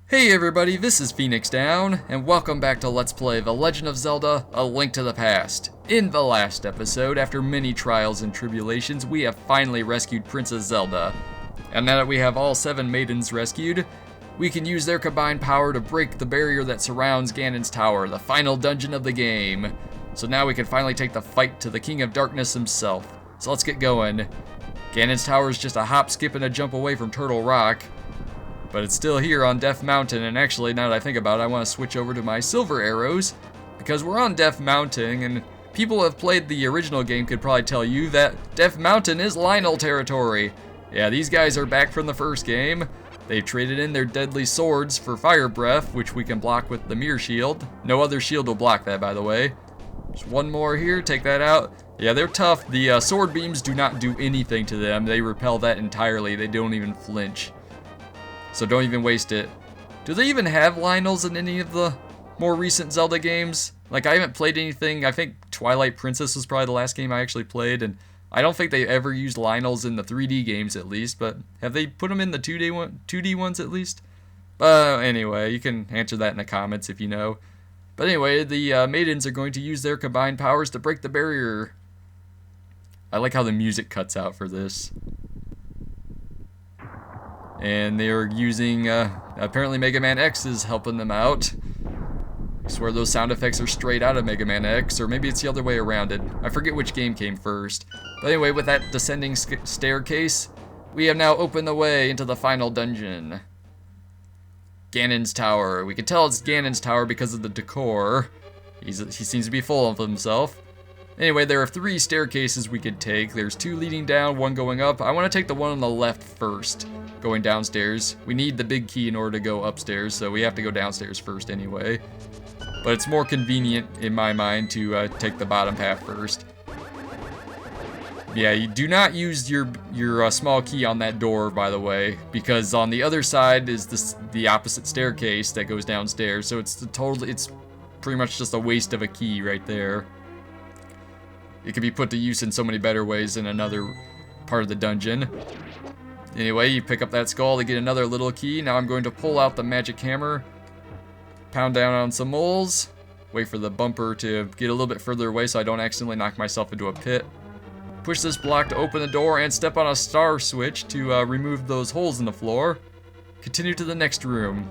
Hey everybody, this is Phoenix Down, and welcome back to Let's Play The Legend of Zelda: A Link to the Past. In the last episode, after many trials and tribulations, we have finally rescued Princess Zelda. And now that we have all 7 maidens rescued, we can use their combined power to break the barrier that surrounds Ganon's Tower, the final dungeon of the game. So now we can finally take the fight to the King of Darkness himself. So let's get going. Ganon's Tower is just a hop, skip, and a jump away from Turtle Rock. But it's still here on Death Mountain, and actually, now that I think about it, I want to switch over to my silver arrows, because we're on Death Mountain, and people who have played the original game could probably tell you that Death Mountain is Lionel territory. Yeah, these guys are back from the first game. They've traded in their deadly swords for fire breath, which we can block with the mirror shield. No other shield will block that, by the way. Just one more here, take that out. Yeah, they're tough. The sword beams do not do anything to them. They repel that entirely. They don't even flinch. So don't even waste it. Do they even have Lionels in any of the more recent Zelda games? Like, I haven't played anything. I think Twilight Princess was probably the last game I actually played, and I don't think they ever used Lionels in the 3D games at least, but have they put them in the 2D ones at least? Anyway, you can answer that in the comments if you know. But anyway, the maidens are going to use their combined powers to break the barrier. I like how the music cuts out for this. And they're using, apparently Mega Man X is helping them out. I swear those sound effects are straight out of Mega Man X, or maybe it's the other way around it. I forget which game came first. But anyway, with that descending staircase, we have now opened the way into the final dungeon. Ganon's Tower. We can tell it's Ganon's Tower because of the decor. He seems to be full of himself. Anyway, there are 3 staircases we could take. There's 2 leading down, 1 going up. I want to take the one on the left first, going downstairs. We need the big key in order to go upstairs, so we have to go downstairs first anyway. But it's more convenient, in my mind, to take the bottom path first. Yeah, you do not use your small key on that door, by the way, because on the other side is the opposite staircase that goes downstairs, so it's pretty much just a waste of a key right there. It can be put to use in so many better ways in another part of the dungeon. Anyway, you pick up that skull to get another little key. Now I'm going to pull out the magic hammer, pound down on some moles, wait for the bumper to get a little bit further away so I don't accidentally knock myself into a pit. Push this block to open the door and step on a star switch to remove those holes in the floor. Continue to the next room.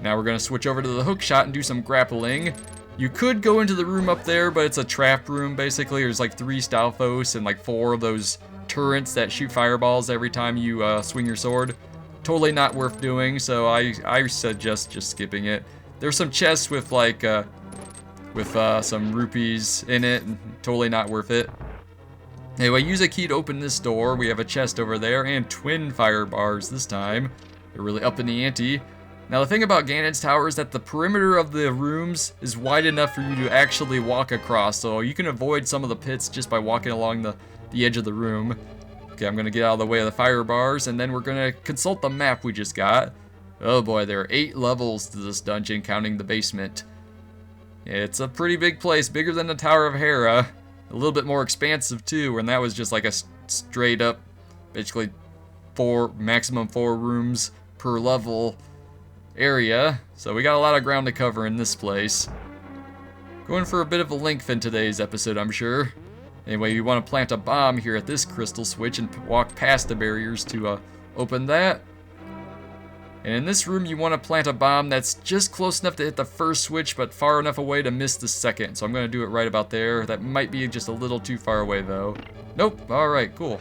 Now we're going to switch over to the hook shot and do some grappling. You could go into the room up there, but it's a trap room basically. There's like 3 Stalfos and like 4 of those turrets that shoot fireballs every time you swing your sword. Totally not worth doing, so I suggest just skipping it. There's some chests with like some rupees in it, totally not worth it. Anyway, use a key to open this door. We have a chest over there and twin fire bars this time. They're really up in the ante. Now the thing about Ganon's Tower is that the perimeter of the rooms is wide enough for you to actually walk across, so you can avoid some of the pits just by walking along the edge of the room. Okay, I'm going to get out of the way of the fire bars, and then we're going to consult the map we just got. Oh boy, there are 8 levels to this dungeon, counting the basement. It's a pretty big place, bigger than the Tower of Hera. A little bit more expansive too, and that was just like a straight up, basically maximum 4 rooms per level area, so we got a lot of ground to cover in this place. Going for a bit of a length in today's episode, I'm sure. Anyway, you want to plant a bomb here at this crystal switch and walk past the barriers to open that. And in this room, you want to plant a bomb that's just close enough to hit the first switch, but far enough away to miss the second. So I'm going to do it right about there. That might be just a little too far away, though. Nope. All right, cool.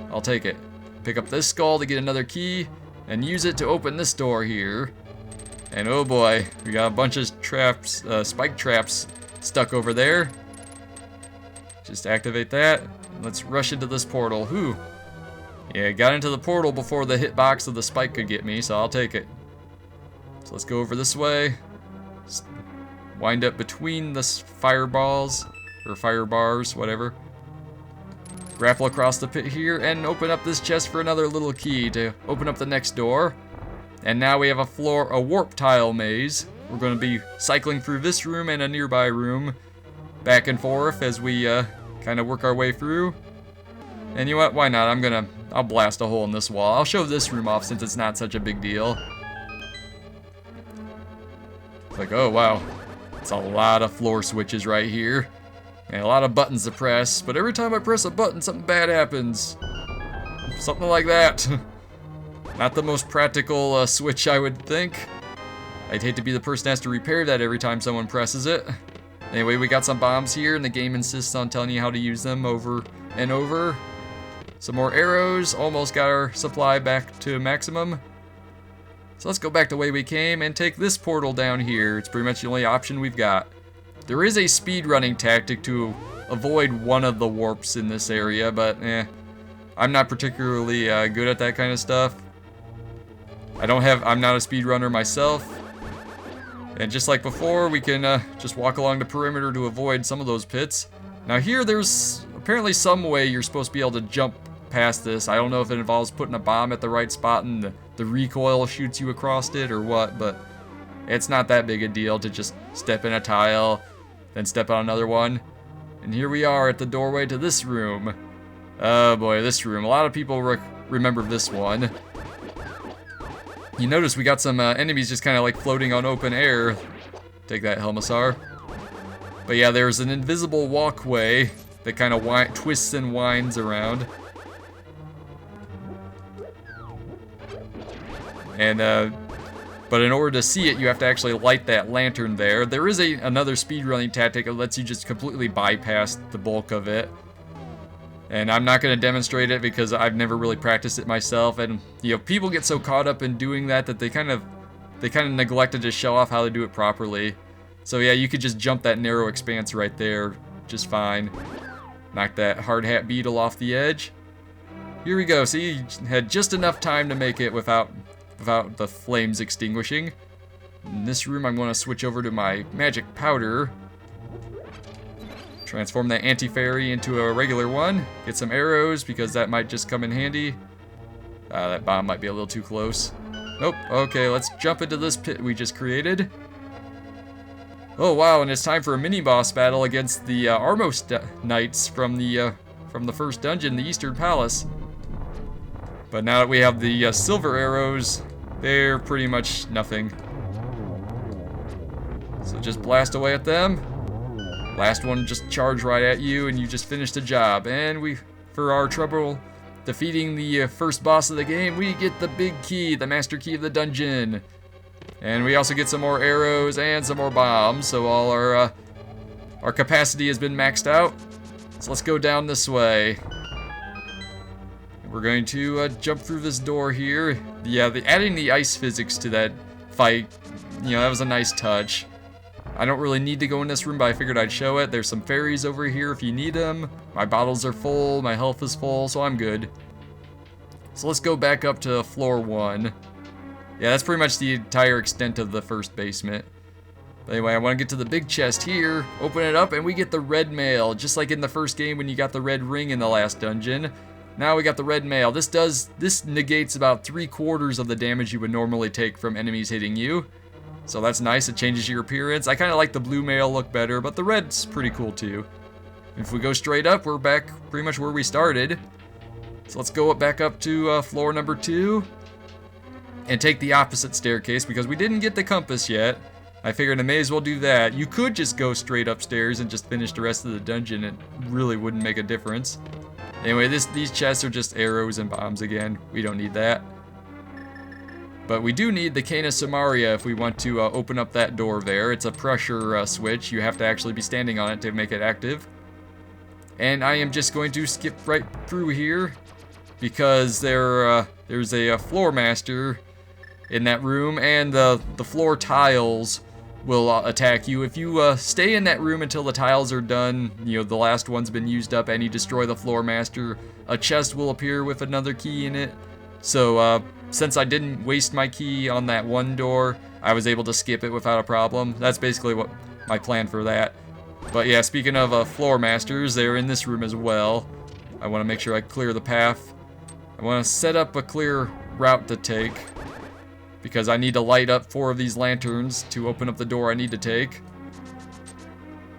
I'll take it. Pick up this skull to get another key, and use it to open this door here. And oh boy, we got a bunch of traps, spike traps stuck over there. Just activate that. Let's rush into this portal. Whew. Yeah, got into the portal before the hitbox of the spike could get me, so I'll take it. So let's go over this way. Wind up between the fireballs, or fire bars, whatever. Grapple across the pit here, and open up this chest for another little key to open up the next door. And now we have a warp tile maze. We're going to be cycling through this room and a nearby room, back and forth as we kind of work our way through. And you know what? Why not? I'll blast a hole in this wall. I'll show this room off since it's not such a big deal. Like, oh wow, it's a lot of floor switches right here. And a lot of buttons to press, but every time I press a button, something bad happens. Something like that. Not the most practical switch, I would think. I'd hate to be the person that has to repair that every time someone presses it. Anyway, we got some bombs here, and the game insists on telling you how to use them over and over. Some more arrows, almost got our supply back to maximum. So let's go back the way we came and take this portal down here. It's pretty much the only option we've got. There is a speedrunning tactic to avoid one of the warps in this area, but I'm not particularly good at that kind of stuff. I'm not a speedrunner myself. And just like before, we can just walk along the perimeter to avoid some of those pits. Now here, there's apparently some way you're supposed to be able to jump past this. I don't know if it involves putting a bomb at the right spot and the recoil shoots you across it or what, but it's not that big a deal to just step in a tile, then step on another one. And here we are at the doorway to this room. Oh boy, this room. A lot of people remember this one. You notice we got some enemies just kind of like floating on open air. Take that, Helmassar. But yeah, there's an invisible walkway that kind of twists and winds around. And, but in order to see it, you have to actually light that lantern there. There is another speedrunning tactic that lets you just completely bypass the bulk of it. And I'm not going to demonstrate it because I've never really practiced it myself. And, you know, people get so caught up in doing that they kind of neglected to show off how to do it properly. So yeah, you could just jump that narrow expanse right there just fine. Knock that hard hat beetle off the edge. Here we go. See, you had just enough time to make it without the flames extinguishing. In this room, I'm going to switch over to my magic powder. Transform that anti-fairy into a regular one. Get some arrows because that might just come in handy. That bomb might be a little too close. Nope. Okay, let's jump into this pit we just created. Oh wow, and it's time for a mini-boss battle against the Armos Knights from the first dungeon, the Eastern Palace. But now that we have the silver arrows, they're pretty much nothing. So just blast away at them. Last one just charge right at you and you just finished the job. And for our trouble defeating the first boss of the game, we get the big key, the master key of the dungeon. And we also get some more arrows and some more bombs, so all our capacity has been maxed out. So let's go down this way. We're going to jump through this door here. Yeah, adding the ice physics to that fight, you know, that was a nice touch. I don't really need to go in this room, but I figured I'd show it. There's some fairies over here if you need them. My bottles are full, my health is full, so I'm good. So let's go back up to floor 1. Yeah, that's pretty much the entire extent of the first basement. But anyway, I want to get to the big chest here, open it up, and we get the red mail. Just like in the first game when you got the red ring in the last dungeon. Now we got the red mail. This negates about 3/4 of the damage you would normally take from enemies hitting you. So that's nice, it changes your appearance. I kind of like the blue mail look better, but the red's pretty cool too. If we go straight up, we're back pretty much where we started. So let's go back up to floor number 2. And take the opposite staircase because we didn't get the compass yet. I figured I may as well do that. You could just go straight upstairs and just finish the rest of the dungeon. It really wouldn't make a difference. Anyway, these chests are just arrows and bombs again. We don't need that. But we do need the Cana Samaria if we want to open up that door there. It's a pressure switch. You have to actually be standing on it to make it active. And I am just going to skip right through here because there's a floor master in that room, and the floor tiles will attack you. If you stay in that room until the tiles are done, you know, the last one's been used up, and you destroy the floor master, a chest will appear with another key in it. So since I didn't waste my key on that one door, I was able to skip it without a problem. That's basically what my plan for that. But yeah, speaking of floor masters, they're in this room as well. I want to make sure I clear the path. I want to set up a clear route to take, because I need to light up 4 of these lanterns to open up the door I need to take.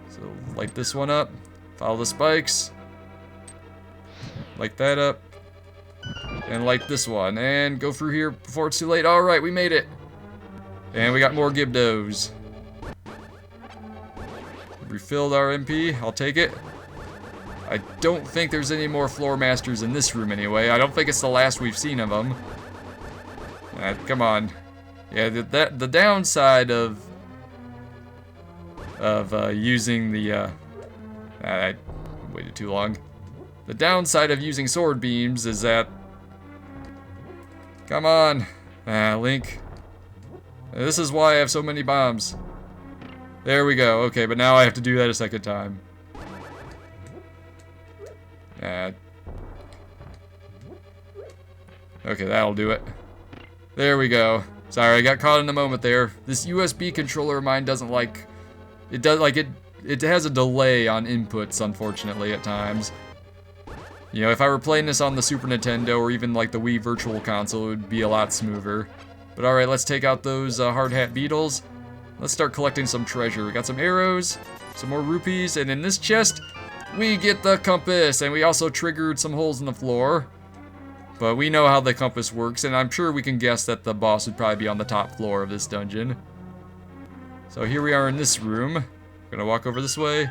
So light this one up, follow the spikes, light that up, and light this one, and go through here before it's too late. Alright, we made it. And we got more Gibdos. Refilled our MP. I'll take it. I don't think there's any more floor masters in this room anyway. I don't think it's the last we've seen of them. Come on. Yeah, the downside of using the I waited too long. The downside of using sword beams is that, come on, Link. This is why I have so many bombs. There we go. Okay, but now I have to do that a second time. Okay, that'll do it. There we go. Sorry, I got caught in the moment there. This USB controller of mine doesn't like... It has a delay on inputs, unfortunately, at times. You know, if I were playing this on the Super Nintendo or even like the Wii Virtual Console, it would be a lot smoother. But alright, let's take out those hard hat beetles. Let's start collecting some treasure. We got some arrows, some more rupees, and in this chest, we get the compass, and we also triggered some holes in the floor. But we know how the compass works, and I'm sure we can guess that the boss would probably be on the top floor of this dungeon. So here we are in this room. Gonna walk over this way.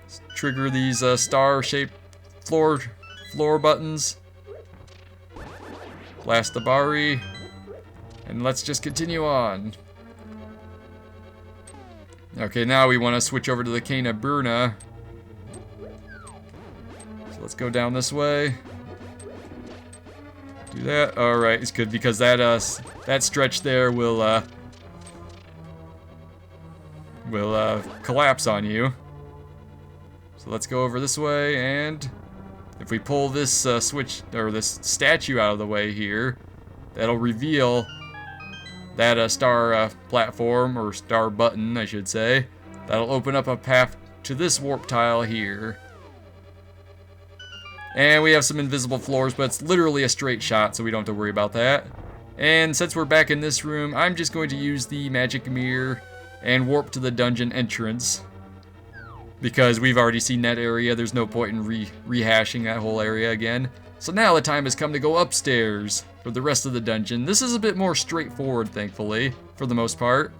Let's trigger these star-shaped floor buttons. Blast the Bari. And let's just continue on. Okay, now we want to switch over to the Kana Burna. So let's go down this way. Do that. Alright, it's good because that stretch there will collapse on you. So let's go over this way, and if we pull this switch or this statue out of the way here, that'll reveal that star platform, or star button, I should say. That'll open up a path to this warp tile here. And we have some invisible floors, but it's literally a straight shot, so we don't have to worry about that. And since we're back in this room, I'm just going to use the magic mirror and warp to the dungeon entrance. Because we've already seen that area, there's no point in rehashing that whole area again. So now the time has come to go upstairs for the rest of the dungeon. This is a bit more straightforward, thankfully, for the most part.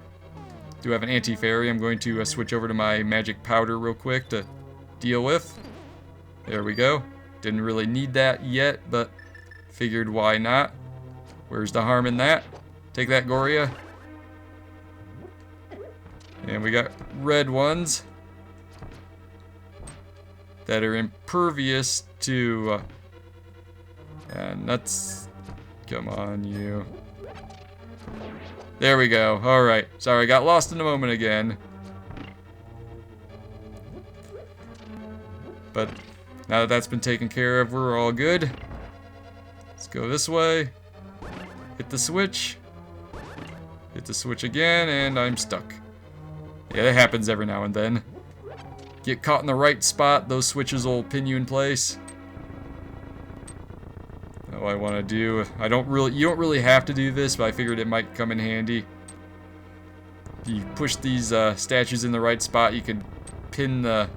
Do have an anti-fairy. I'm going to switch over to my magic powder real quick to deal with. There we go. Didn't really need that yet, but figured why not. Where's the harm in that? Take that, Goria. And we got red ones that are impervious to nuts. Come on, you. There we go. Alright. Sorry, I got lost in a moment again. But now that that's been taken care of, we're all good. Let's go this way. Hit the switch. Hit the switch again, and I'm stuck. Yeah, that happens every now and then. Get caught in the right spot, those switches will pin you in place. What I want to do, you don't really have to do this, but I figured it might come in handy. If you push these statues in the right spot, you can pin the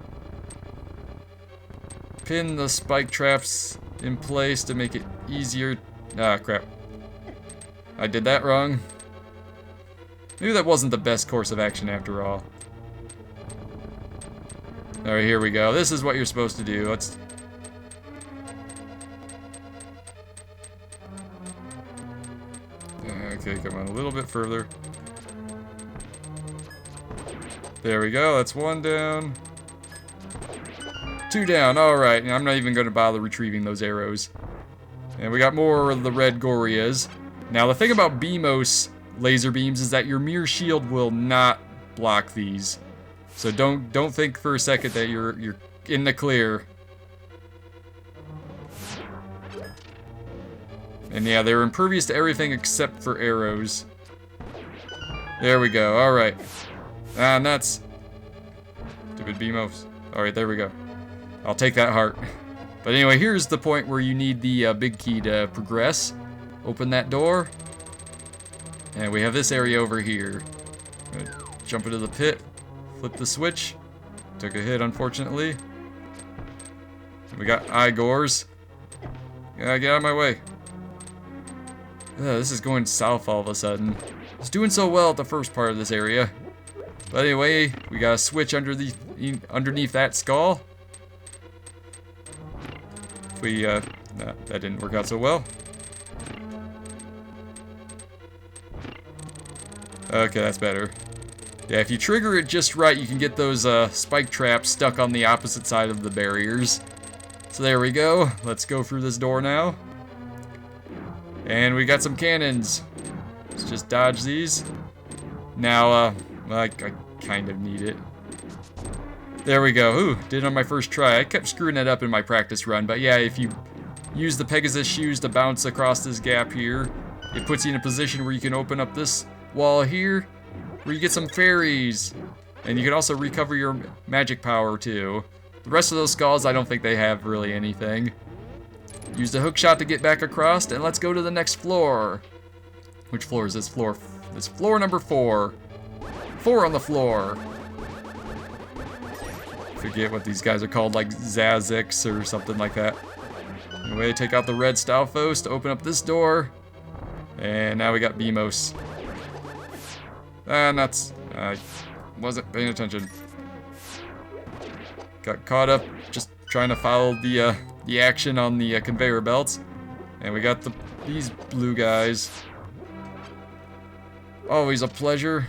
spike traps in place to make it easier. Ah, crap. I did that wrong. Maybe that wasn't the best course of action after all. Alright, here we go. This is what you're supposed to do. Let's... Okay, come on, a little bit further. There we go, that's one down. Two down, alright. I'm not even going to bother retrieving those arrows. And we got more of the red Gorias. Now, the thing about BMOS laser beams is that your mirror shield will not block these. So don't think for a second that you're in the clear. And yeah, they're impervious to everything except for arrows. There we go. All right. Ah, nuts. Stupid BMOs. All right, there we go. I'll take that heart. But anyway, here's the point where you need the big key to progress. Open that door. And we have this area over here. Gonna jump into the pit. Flip the switch. Took a hit, unfortunately. We got Igors. Yeah, get out of my way. This is going south all of a sudden. It's doing so well at the first part of this area. But anyway, we got a switch underneath that skull. If we, no, that didn't work out so well. Okay, that's better. Yeah, if you trigger it just right, you can get those spike traps stuck on the opposite side of the barriers. So there we go. Let's go through this door now. And we got some cannons. Let's just dodge these. Now, I kind of need it. There we go. Ooh, did it on my first try. I kept screwing that up in my practice run, but yeah, if you use the Pegasus shoes to bounce across this gap here, it puts you in a position where you can open up this wall here, where you get some fairies. And you can also recover your magic power too. The rest of those skulls, I don't think they have really anything. Use the hook shot to get back across, and let's go to the next floor. Which floor is this floor? This floor number 4. 4 on the floor. Forget what these guys are called, like Zazix or something like that. Anyway, take out the red Stalfos to open up this door. And now we got Beamos. And that's... I wasn't paying attention. Got caught up just trying to follow the action on the conveyor belts. And we got these blue guys. Always a pleasure.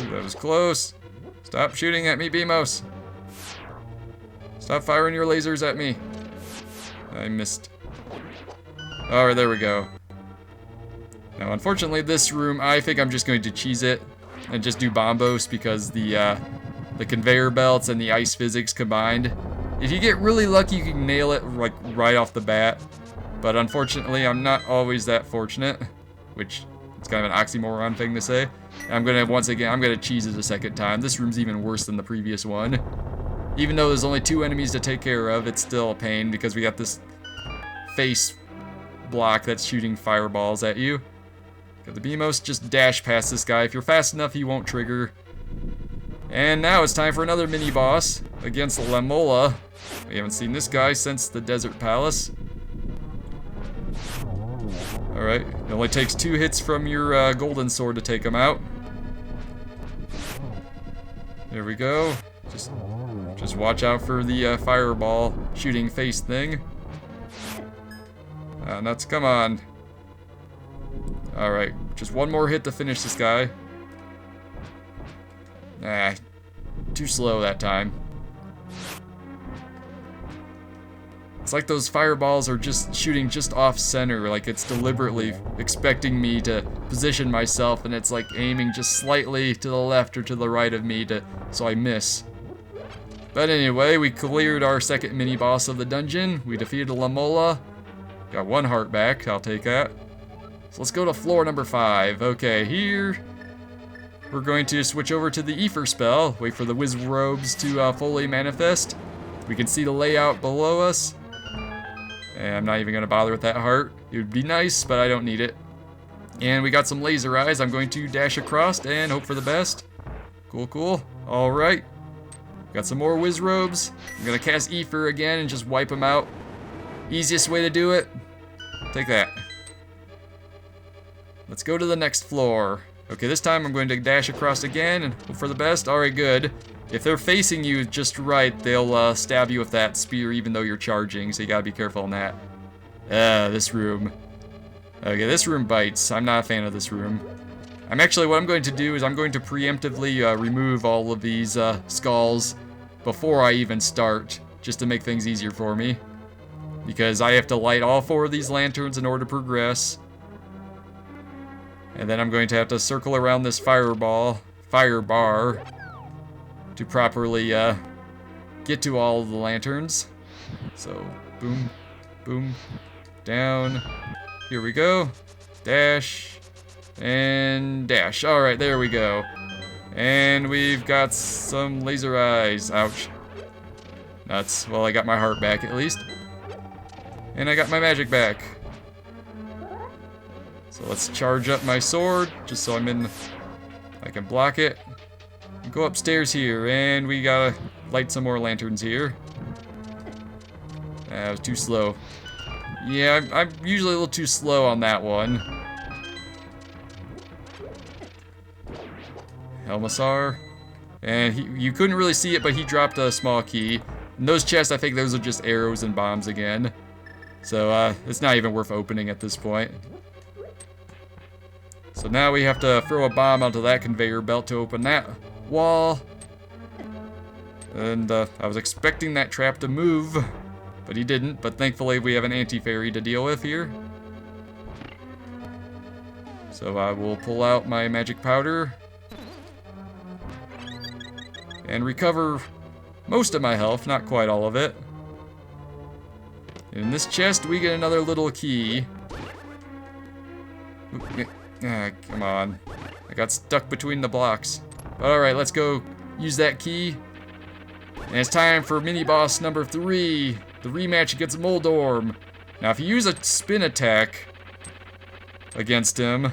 Ooh, that was close. Stop shooting at me, Beamos. Stop firing your lasers at me. I missed. Alright, there we go. Now, unfortunately, this room, I think I'm just going to cheese it and just do Bombos because the conveyor belts and the ice physics combined. If you get really lucky, you can nail it like right off the bat. But unfortunately, I'm not always that fortunate, which is kind of an oxymoron thing to say. I'm gonna cheese it a second time. This room's even worse than the previous one. Even though there's only 2 enemies to take care of, it's still a pain because we got this face block that's shooting fireballs at you. Got the Beamos, just dash past this guy. If you're fast enough, he won't trigger. And now it's time for another mini-boss against Lamola. We haven't seen this guy since the Desert Palace. Alright, it only takes 2 hits from your golden sword to take him out. There we go. Just watch out for the fireball shooting face thing. Nuts, come on. Alright, just 1 more hit to finish this guy. Nah, too slow that time. It's like those fireballs are just shooting just off center, like it's deliberately expecting me to position myself, and it's like aiming just slightly to the left or to the right of me so I miss. But anyway, we cleared our second mini-boss of the dungeon. We defeated Lamola. Got 1 heart back, I'll take that. So let's go to floor number 5. Okay, here we're going to switch over to the Ether spell. Wait for the Wizard Robes to fully manifest. We can see the layout below us. And I'm not even going to bother with that heart. It would be nice, but I don't need it. And we got some laser eyes. I'm going to dash across and hope for the best. Cool, cool. Alright. Got some more Wiz Robes. I'm going to cast Ether again and just wipe them out. Easiest way to do it. Take that. Let's go to the next floor. Okay, this time I'm going to dash across again and hope for the best. Alright, good. If they're facing you just right, they'll stab you with that spear even though you're charging, so you gotta be careful on that. This room. Okay, this room bites. I'm not a fan of this room. What I'm going to do is I'm going to preemptively remove all of these skulls before I even start, just to make things easier for me. Because I have to light all 4 of these lanterns in order to progress. And then I'm going to have to circle around this fire bar, to properly get to all of the lanterns. So, boom, boom, down. Here we go. Dash, and dash. Alright, there we go. And we've got some laser eyes. Ouch. Nuts. Well, I got my heart back at least. And I got my magic back. So let's charge up my sword, just so I can block it. Go upstairs here, and we gotta light some more lanterns here. That was too slow. Yeah, I'm usually a little too slow on that one. Helmasaur. And you couldn't really see it, but he dropped a small key. And those chests, I think those are just arrows and bombs again. So it's not even worth opening at this point. So now we have to throw a bomb onto that conveyor belt to open that wall. And I was expecting that trap to move, but he didn't. But thankfully we have an anti-fairy to deal with here. So I will pull out my magic powder and recover most of my health, not quite all of it. In this chest, we get another little key. Come on. I got stuck between the blocks. Alright, let's go use that key. And it's time for mini-boss number 3, the rematch against Moldorm. Now, if you use a spin attack against him,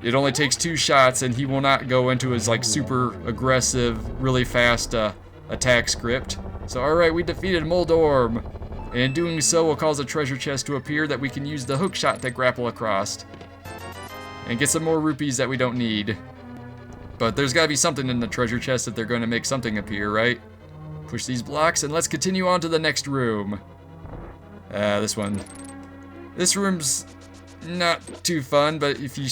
it only takes 2 shots, and he will not go into his, like, super aggressive, really fast attack script. So, alright, we defeated Moldorm. And in doing so, will cause a treasure chest to appear that we can use the hook shot to grapple across. And get some more rupees that we don't need. But there's gotta be something in the treasure chest if they're gonna make something appear, right? Push these blocks, and let's continue on to the next room. This one. This room's not too fun, but if you...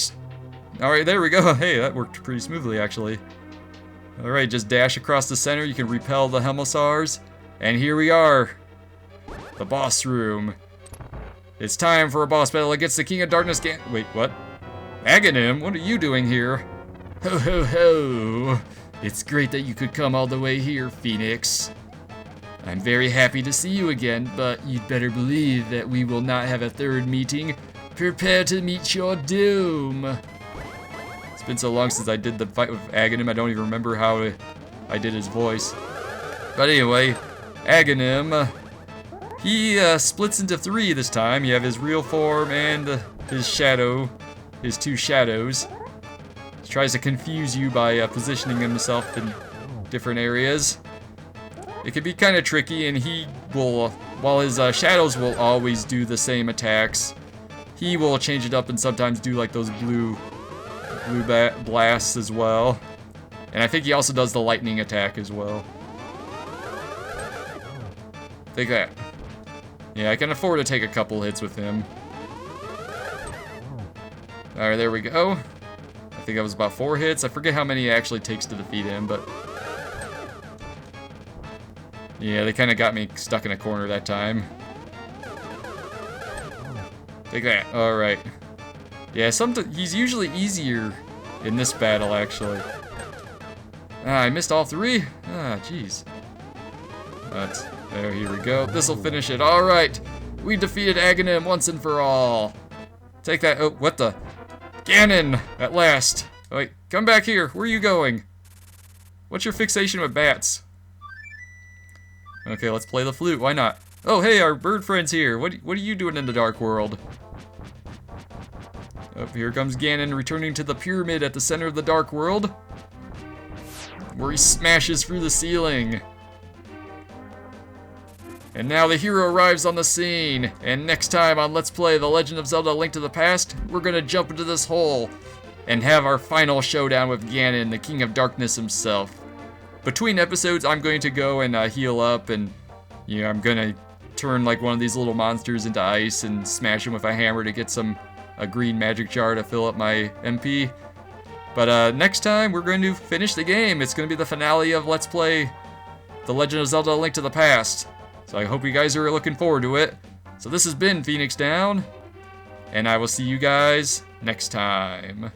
Alright, there we go. Hey, that worked pretty smoothly, actually. Alright, just dash across the center. You can repel the Helmasaurs. And here we are. The boss room. It's time for a boss battle against the King of Darkness Wait, what? Ganon, what are you doing here? Ho ho ho! It's great that you could come all the way here, Phoenix. I'm very happy to see you again, but you'd better believe that we will not have a third meeting. Prepare to meet your doom. It's been so long since I did the fight with Ganon, I don't even remember how I did his voice. But anyway, Ganon, he splits into 3 this time. You have his real form and his shadow, his 2 shadows. He tries to confuse you by positioning himself in different areas. It can be kind of tricky, and he will, while his shadows will always do the same attacks, he will change it up and sometimes do like those blue blasts as well. And I think he also does the lightning attack as well. Take that. Yeah, I can afford to take a couple hits with him. Alright, there we go. I think that was about 4 hits. I forget how many it actually takes to defeat him, but... yeah, they kind of got me stuck in a corner that time. Take that. Alright. Yeah, he's usually easier in this battle, actually. I missed all 3? Jeez. But, there, here we go. This'll finish it. Alright. We defeated Ganon once and for all. Take that. Oh, what the? Ganon! At last. Wait, come back here. Where are you going? What's your fixation with bats? Okay, let's play the flute. Why not? Oh, hey, our bird friend's here. What are you doing in the Dark World? Oh, here comes Ganon returning to the pyramid at the center of the Dark World, where he smashes through the ceiling. And now the hero arrives on the scene. And next time on Let's Play The Legend of Zelda: A Link to the Past, we're gonna jump into this hole and have our final showdown with Ganon, the King of Darkness himself. Between episodes, I'm going to go and heal up, and I'm gonna turn like one of these little monsters into ice and smash him with a hammer to get a green magic jar to fill up my MP. But next time, we're going to finish the game. It's going to be the finale of Let's Play The Legend of Zelda: A Link to the Past. So I hope you guys are looking forward to it. So this has been Phoenix Down, and I will see you guys next time.